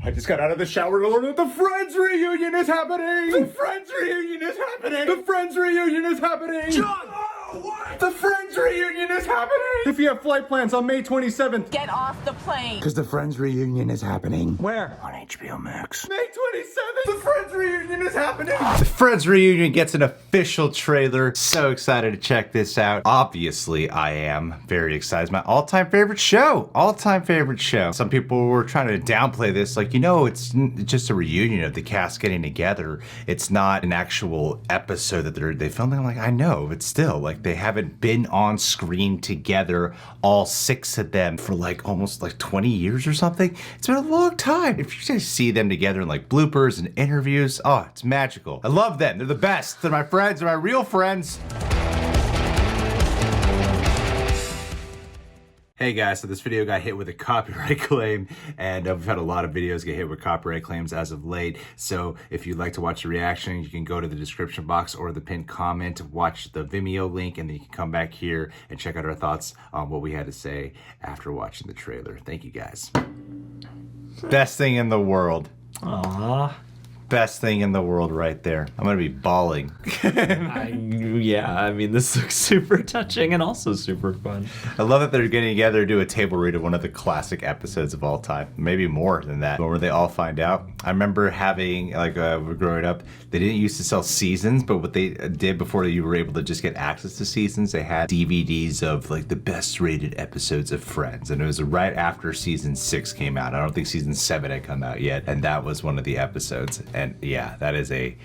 I just got out of the shower to learn that the Friends reunion is happening! The Friends reunion is happening! The Friends reunion is happening! John! Oh, what? The Friends reunion is happening! If you have flight plans on May 27th... Get off the plane! Because the Friends reunion is happening. Where? On HBO Max. May 27th! The Friends reunion is happening! The Friends reunion gets an official trailer. So excited to check this out. Obviously, I am very excited. It's my all-time favorite show. All-time favorite show. Some people were trying to downplay this, like, you know, it's just a reunion of the cast getting together. It's not an actual episode that they filmed. I'm like, I know, but still, like, they haven't been on screen together, all 6 of them, for like almost like 20 years or something. It's been a long time. If you guys see them together in like bloopers and interviews, oh, it's magical. I love them. They're the best. They're my friends. They're my real friends. Hey guys, so this video got hit with a copyright claim, and we've had a lot of videos get hit with copyright claims as of late. So if you'd like to watch the reaction, you can go to the description box or the pinned comment, watch the Vimeo link, and then you can come back here and check out our thoughts on what we had to say after watching the trailer. Thank you guys. Best thing in the world. Aww. Best thing in the world right there. I'm gonna be bawling. Yeah, I mean, this looks super touching and also super fun. I love that they're getting together to do a table read of one of the classic episodes of all time. Maybe more than that. Where they all find out. I remember having, like, growing up, they didn't used to sell seasons, but what they did before you were able to just get access to seasons, they had DVDs of, like, the best rated episodes of Friends. And it was right after season 6 came out. I don't think season 7 had come out yet. And that was one of the episodes. And yeah, that is a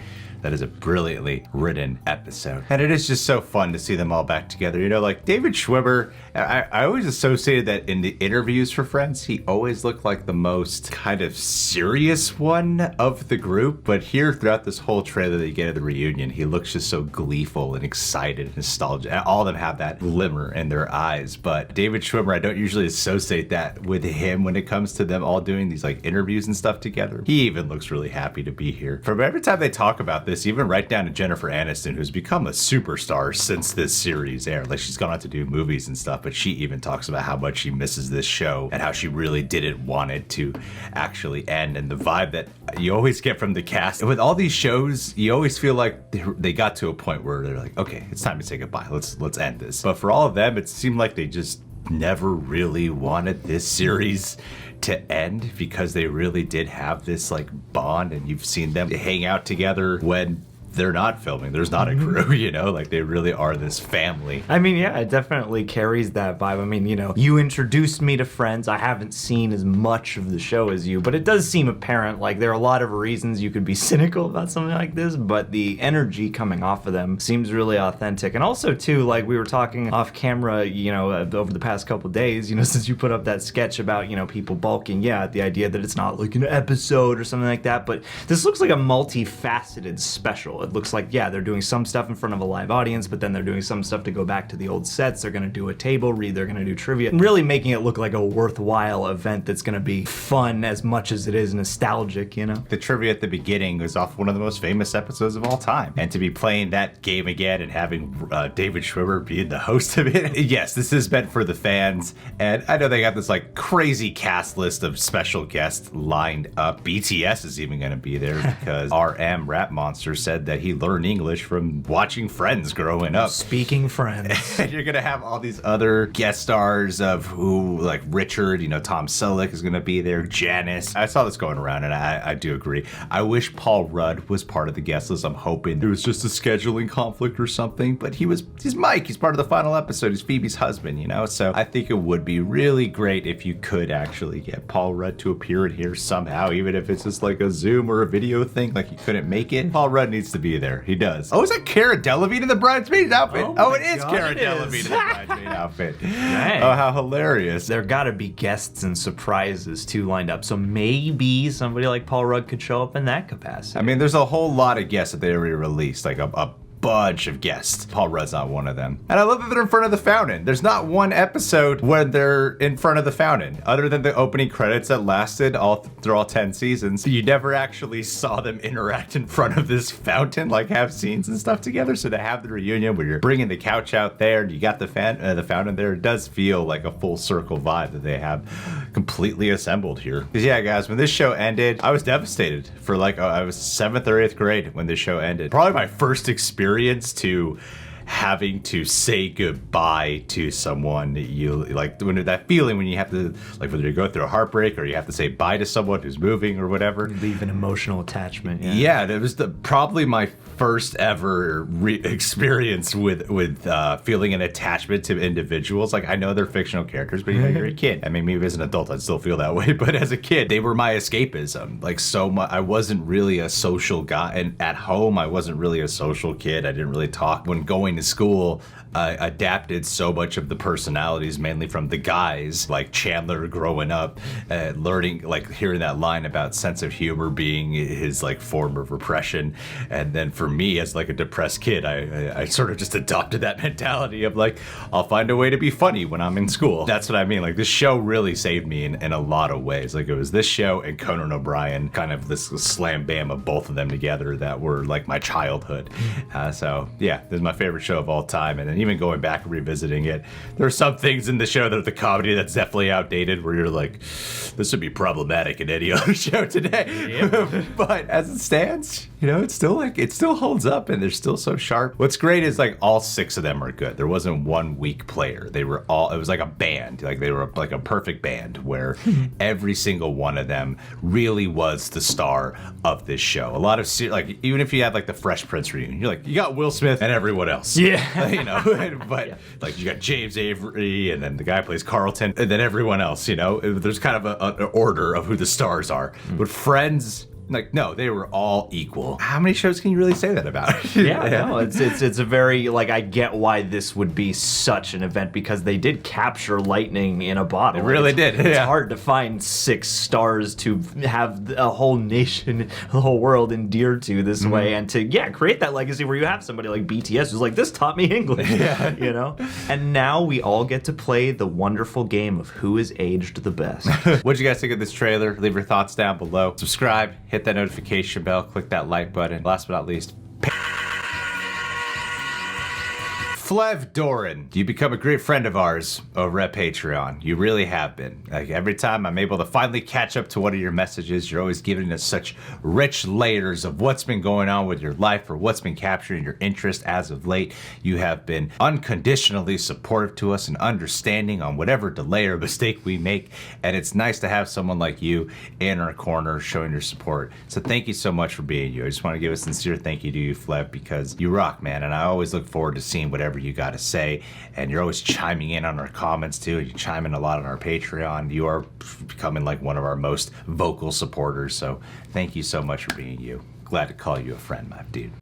brilliantly written episode. And it is just so fun to see them all back together. You know, like David Schwimmer, I always associated that in the interviews for Friends, he always looked like the most kind of serious one of the group. But here throughout this whole trailer that you get at the reunion, he looks just so gleeful and excited and nostalgic. And all of them have that glimmer in their eyes. But David Schwimmer, I don't usually associate that with him when it comes to them all doing these like interviews and stuff together. He even looks really happy to be here. From every time they talk about this, even right down to Jennifer Aniston, who's become a superstar since this series aired. Like, she's gone on to do movies and stuff, but she even talks about how much she misses this show and how she really didn't want it to actually end. And the vibe that you always get from the cast with all these shows, you always feel like they got to a point where they're like, okay, it's time to say goodbye. Let's end this. But for all of them, it seemed like they just never really wanted this series to end, because they really did have this like bond, and you've seen them hang out together when they're not filming. There's not a crew, you know, like they really are this family. I mean, yeah, it definitely carries that vibe. I mean, you know, you introduced me to Friends. I haven't seen as much of the show as you, but it does seem apparent. Like, there are a lot of reasons you could be cynical about something like this, but the energy coming off of them seems really authentic. And also, too, like we were talking off camera, you know, over the past couple days, you know, since you put up that sketch about, you know, people bulking, yeah, the idea that it's not like an episode or something like that, but this looks like a multifaceted special. It looks like, yeah, they're doing some stuff in front of a live audience, but then they're doing some stuff to go back to the old sets. They're gonna do a table read, they're gonna do trivia, and really making it look like a worthwhile event that's gonna be fun as much as it is nostalgic, you know? The trivia at the beginning was off one of the most famous episodes of all time. And to be playing that game again and having David Schwimmer being the host of it, yes, this is meant for the fans. And I know they got this like crazy cast list of special guests lined up. BTS is even gonna be there because RM Rap Monster said that he learned English from watching Friends growing up. Speaking Friends. And you're gonna have all these other guest stars of who, like Richard, you know, Tom Selleck is gonna be there, Janice. I saw this going around, and I do agree. I wish Paul Rudd was part of the guest list. I'm hoping it was just a scheduling conflict or something, but he's Mike. He's part of the final episode. He's Phoebe's husband, you know? So I think it would be really great if you could actually get Paul Rudd to appear in here somehow, even if it's just like a Zoom or a video thing, like he couldn't make it. Paul Rudd needs to be there. He does. Oh, is that Cara Delevingne in the bridesmaid outfit? Oh, it is Cara Delevingne in the bridesmaid outfit. Dang. Oh, how hilarious. There gotta be guests and surprises too lined up, so maybe somebody like Paul Rudd could show up in that capacity. I mean, there's a whole lot of guests that they already released, like a bunch of guests. Paul Rudd's not one of them. And I love that they're in front of the fountain. There's not one episode where they're in front of the fountain, other than the opening credits that lasted through all 10 seasons. You never actually saw them interact in front of this fountain, like have scenes and stuff together. So to have the reunion where you're bringing the couch out there and you got the fountain there, it does feel like a full circle vibe that they have completely assembled here. Because yeah, guys, when this show ended, I was devastated for like, I was 7th or 8th grade when this show ended. Probably my first experience to having to say goodbye to someone that you like, when that feeling when you have to, like, whether you go through a heartbreak or you have to say bye to someone who's moving or whatever. Leave an emotional attachment. Yeah, that was probably my first ever experience with feeling an attachment to individuals. Like, I know they're fictional characters, but you're a kid. I mean, maybe as an adult I'd still feel that way, but as a kid, they were my escapism. Like, so much, I wasn't really a social guy, and at home I wasn't really a social kid. I didn't really talk. When going to school, adapted so much of the personalities, mainly from the guys, like Chandler growing up, learning, like hearing that line about sense of humor being his like form of repression. And then for me as like a depressed kid, I sort of just adopted that mentality of like, I'll find a way to be funny when I'm in school. That's what I mean. Like, this show really saved me in a lot of ways. Like, it was this show and Conan O'Brien, kind of this slam bam of both of them together that were like my childhood. So yeah, this is my favorite show of all time. And then even going back and revisiting it, there are some things in the show that are the comedy that's definitely outdated, where you're like, this would be problematic in any other show today. Yep. But as it stands, you know, it's still like, it still holds up and they're still so sharp. What's great is like all 6 of them are good. There wasn't one weak player. They were all, it was like a band. Like, they were like a perfect band where every single one of them really was the star of this show. A lot of, like, even if you had like the Fresh Prince reunion, you're like, you got Will Smith and everyone else. Yeah. You know, but like, you got James Avery and then the guy who plays Carlton and then everyone else, you know, there's kind of an order of who the stars are. But Friends, like, no, they were all equal. How many shows can you really say that about? No, it's a very, like, I get why this would be such an event, because they did capture lightning in a bottle. It really did. It's hard to find 6 stars to have a whole nation, the whole world endeared to this way, and to, create that legacy where you have somebody like BTS who's like, this taught me English, you know? And now we all get to play the wonderful game of who is aged the best. What'd you guys think of this trailer? Leave your thoughts down below. Subscribe, hit that notification bell, click that like button. Last but not least, Flev Doran, you become a great friend of ours over at Patreon. You really have been. Like, every time I'm able to finally catch up to one of your messages, you're always giving us such rich layers of what's been going on with your life or what's been capturing your interest as of late. You have been unconditionally supportive to us and understanding on whatever delay or mistake we make. And it's nice to have someone like you in our corner showing your support. So thank you so much for being you. I just want to give a sincere thank you to you, Flev, because you rock, man. And I always look forward to seeing whatever you got to say, and you're always chiming in on our comments too. You chime in a lot on our Patreon. You are becoming like one of our most vocal supporters, so thank you so much for being you. Glad to call you a friend, my dude.